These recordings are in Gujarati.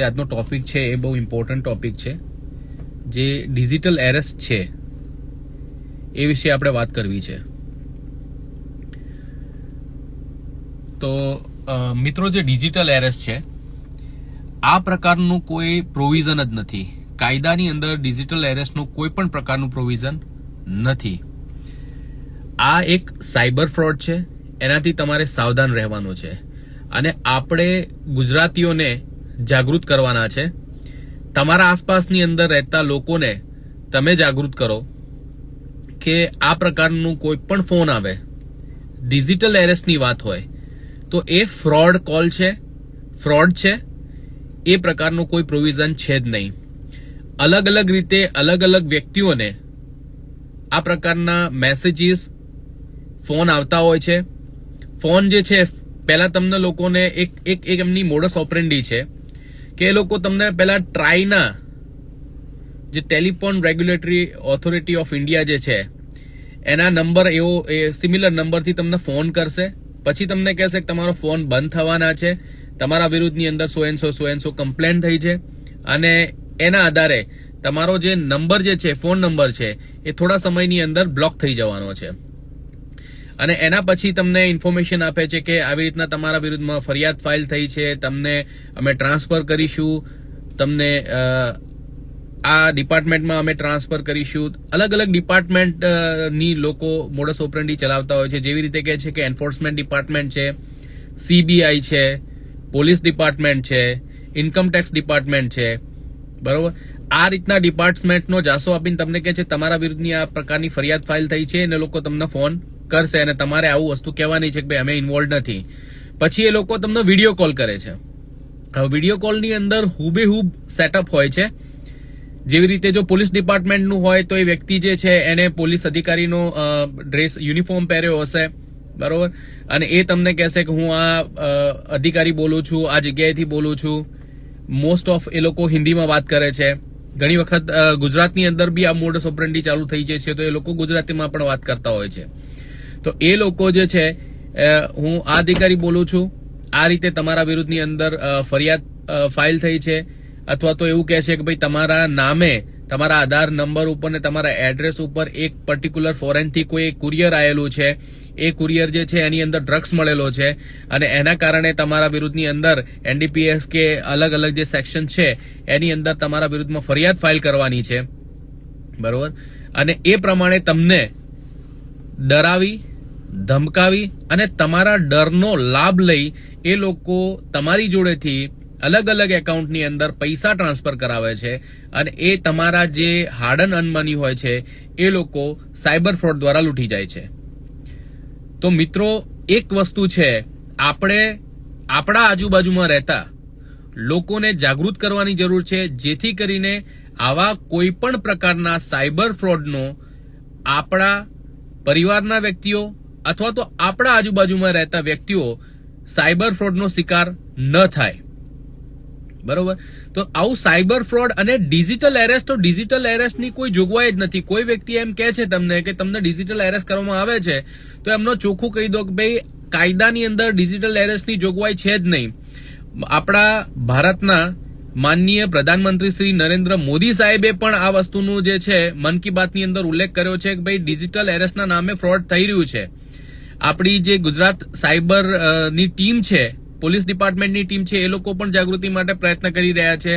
આજનો ટોપિક છે એ બહુ ઇમ્પોર્ટન્ટ ટોપિક છે, જે ડિજિટલ એરેસ્ટ છે એ વિશે આપણે વાત કરવી છે. તો મિત્રો, જે ડિજિટલ એરેસ્ટ છે આ પ્રકારનું કોઈ પ્રોવિઝન જ નથી. કાયદાની અંદર ડિજિટલ એરેસ્ટનું કોઈ પણ પ્રકારનું પ્રોવિઝન નથી. આ એક સાયબર ફ્રોડ છે, એનાથી તમારે સાવધાન રહેવાનું છે અને આપણે ગુજરાતીઓને જાગૃત કરવાના છે. તમારા આસપાસની અંદર રહેતા લોકોને તમે જાગૃત કરો કે આ પ્રકારનું કોઈ પણ ફોન આવે, ડિજિટલ એરેસ્ટની વાત હોય તો એ ફ્રોડ કોલ છે, ફ્રોડ છે. એ પ્રકારનું કોઈ પ્રોવિઝન છે જ નહીં. અલગ અલગ રીતે અલગ અલગ વ્યક્તિઓને આ પ્રકારના મેસેજીસ, ફોન આવતા હોય છે. ફોન જે છે, પહેલા તમને લોકોને એક એમની મોડસ ઓપરેન્ડી છે કે એ લોકો તમને પહેલા ટ્રાઈના જે telephone regulatory authority of India જે છે એના નંબર એવો સિમિલર નંબરથી તમને ફોન કરશે. પછી તમને કહેશે કે તમારો ફોન બંધ થવાના છે, તમારા વિરુદ્ધની અંદર સો એન્ડ સો કમ્પ્લેન થઈ છે અને એના આધારે તમારો જે નંબર જે છે, ફોન નંબર છે, એ થોડા સમયની અંદર બ્લોક થઈ જવાનો છે. અને એના પછી તમને ઇન્ફોર્મેશન આપે છે કે આવી રીતના તમારા વિરુદ્ધમાં ફરિયાદ ફાઇલ થઈ છે, તમને અમે ટ્રાન્સફર કરીશું, તમને આ ડિપાર્ટમેન્ટમાં અમે ટ્રાન્સફર કરીશું. અલગ અલગ ડિપાર્ટમેન્ટની લોકો મોડસ ઓપરેન્ડી ચલાવતા હોય છે. જેવી રીતે કહે છે કે એન્ફોર્સમેન્ટ ડિપાર્ટમેન્ટ છે, CBI છે, પોલીસ ડિપાર્ટમેન્ટ છે, ઇન્કમ ટેક્સ ડિપાર્ટમેન્ટ છે, બરોબર. આ રીતના ડિપાર્ટમેન્ટનો જાસો આપીને તમને કહે છે તમારા વિરુદ્ધની આ પ્રકારની ફરિયાદ ફાઇલ થઈ છે અને લોકો તમને ફોન કરશે અને તમારે આવું વસ્તુ કહેવાની છે કે ભાઈ અમે ઇન્વોલ્વ નથી. પછી એ લોકો તમને વિડીયો કોલ કરે છે. હવે વિડીયો કોલની અંદર હુબેહૂબ સેટઅપ હોય છે. જેવી રીતે જો પોલીસ ડિપાર્ટમેન્ટનું હોય તો એ વ્યક્તિ જે છે એને પોલીસ અધિકારીનો ડ્રેસ, યુનિફોર્મ પહેર્યો હશે, બરોબર. અને એ તમને કહેશે કે હું આ અધિકારી બોલું છું, આ જગ્યાએથી બોલું છું. મોસ્ટ ઓફ એ લોકો હિન્દીમાં વાત કરે છે. ઘણી વખત ગુજરાતની અંદર બી આ મોડસ ઓપરેન્ડી ચાલુ થઈ જાય છે તો એ લોકો ગુજરાતીમાં પણ વાત કરતા હોય છે. તો એ લોકો જે છે હું આ અધિકારી બોલું છું, આ રીતે તમારા વિરુદ્ધની અંદર ફરિયાદ ફાઇલ થઈ છે, અથવા તો એવું કહે છે કે ભાઈ તમારા નામે, તમારા આધાર નંબર ઉપર ને તમારા એડ્રેસ ઉપર એક પર્ટિક્યુલર ફોરેનથી કોઈ કુરિયર આવેલું છે. એ કુરિયર જે છે એની અંદર ડ્રગ્સ મળેલો છે અને એના કારણે તમારા વિરુદ્ધની અંદર NDPS કે અલગ અલગ જે સેક્શન છે એની અંદર તમારા વિરુદ્ધમાં ફરિયાદ ફાઇલ કરવાની છે, બરોબર. અને એ પ્રમાણે તમને ડરાવી, ધમકાવી અને તમારા ડરનો લાભ લઈ એ લોકો તમારી જોડેથી અલગ અલગ એકાઉન્ટની અંદર પૈસા ટ્રાન્સફર કરાવે છે અને એ તમારા જે હાર્ડ એન્ડ અર્ન મની હોય છે એ લોકો સાયબર ફ્રોડ દ્વારા લૂંટી જાય છે. તો મિત્રો, એક વસ્તુ છે, આપણે આપણા આજુબાજુમાં રહેતા લોકોને જાગૃત કરવાની જરૂર છે, જેથી કરીને આવા કોઈ પણ પ્રકારના સાયબર ફ્રોડનો આપણા પરિવારના વ્યક્તિઓ અથવા તો આપણા આજુબાજુમાં રહેતા વ્યક્તિઓ સાયબર ફ્રોડનો શિકાર ન થાય, બરોબર. તો આવું સાયબર ફ્રોડ અને ડિજિટલ એરેસ્ટ, તો ડિજિટલ એરેસ્ટની કોઈ જોગવાઈ જ નથી. કોઈ વ્યક્તિ એમ કહે છે તમને કે તમને ડિજિટલ એરેસ્ટ કરવામાં આવે છે તો એમનો ચોખ્ખું કહી દો કે ભાઈ કાયદાની અંદર ડિજિટલ એરેસ્ટની જોગવાઈ છે જ નહીં. આપણા ભારતના માનનીય પ્રધાનમંત્રી શ્રી નરેન્દ્ર મોદી સાહેબે પણ આ વસ્તુનું જે છે મન કી બાતની અંદર ઉલ્લેખ કર્યો છે કે ભાઈ ડિજિટલ એરેસ્ટના નામે ફ્રોડ થઈ રહ્યું છે. આપણી જે ગુજરાત સાયબર ની ટીમ છે, પોલીસ ડિપાર્ટમેન્ટની ટીમ છે, એ લોકો પણ જાગૃતિ માટે પ્રયત્ન કરી રહ્યા છે.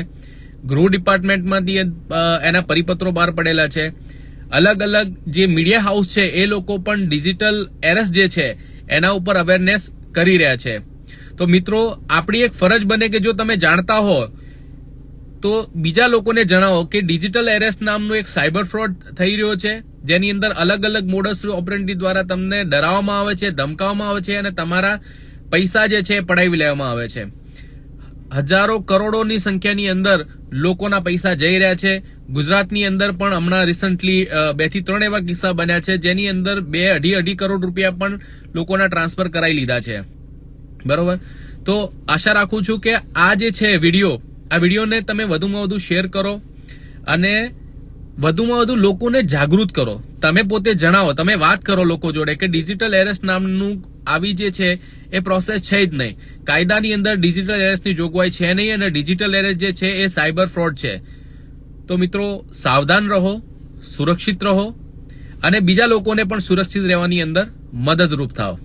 ગૃહ ડિપાર્ટમેન્ટમાંથી એના પરિપત્રો બહાર પડેલા છે. અલગ અલગ જે મીડિયા હાઉસ છે એ લોકો પણ ડિજિટલ એરેસ્ટ જે છે એના ઉપર અવેરનેસ કરી રહ્યા છે. તો મિત્રો, આપણી એક ફરજ બને કે જો તમે જાણતા હો તો બીજા લોકોને જણાવો કે ડિજિટલ એરેસ્ટ નામનો એક સાયબર ફ્રોડ થઈ રહ્યો છે, જેની અંદર અલગ અલગ મોડસ ઓપરેન્ડી દ્વારા તમને ડરાવવામાં આવે છે, ધમકાવવામાં આવે છે અને તમારા પૈસા જે છે પડાવી લેવામાં આવે છે. હજારો કરોડોની સંખ્યાની અંદર લોકોના પૈસા જઈ રહ્યા છે. ગુજરાતની અંદર પણ હમણાં રિસન્ટલી 2 થી 3 એવા કિસ્સા બન્યા છે જેની અંદર 2-2.5 કરોડ રૂપિયા પણ લોકોના ટ્રાન્સફર કરાવી લીધા છે, બરોબર. તો આશા રાખું છું કે આ જે છે વિડીયો, આ વિડીયોને તમે વધુમાં વધુ શેર કરો અને વધુમાં વધુ લોકોને જાગૃત કરો. તમે પોતે જણાવો, તમે વાત કરો લોકો જોડે કે ડિજિટલ એરેસ્ટ નામનું આવી જે છે એ પ્રોસેસ છે જ નહીં. કાયદાની અંદર ડિજિટલ એરેસ્ટની જોગવાઈ છે નહીં અને ડિજિટલ એરેસ્ટ જે છે એ સાયબર ફ્રોડ છે. તો મિત્રો સાવધાન રહો, સુરક્ષિત રહો અને બીજા લોકોને પણ સુરક્ષિત રહેવાની અંદર મદદરૂપ થાઓ.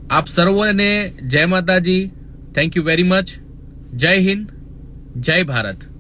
આપ સર્વોને જય માતાજી. Thank you very much. જય હિન્દ, જય ભારત.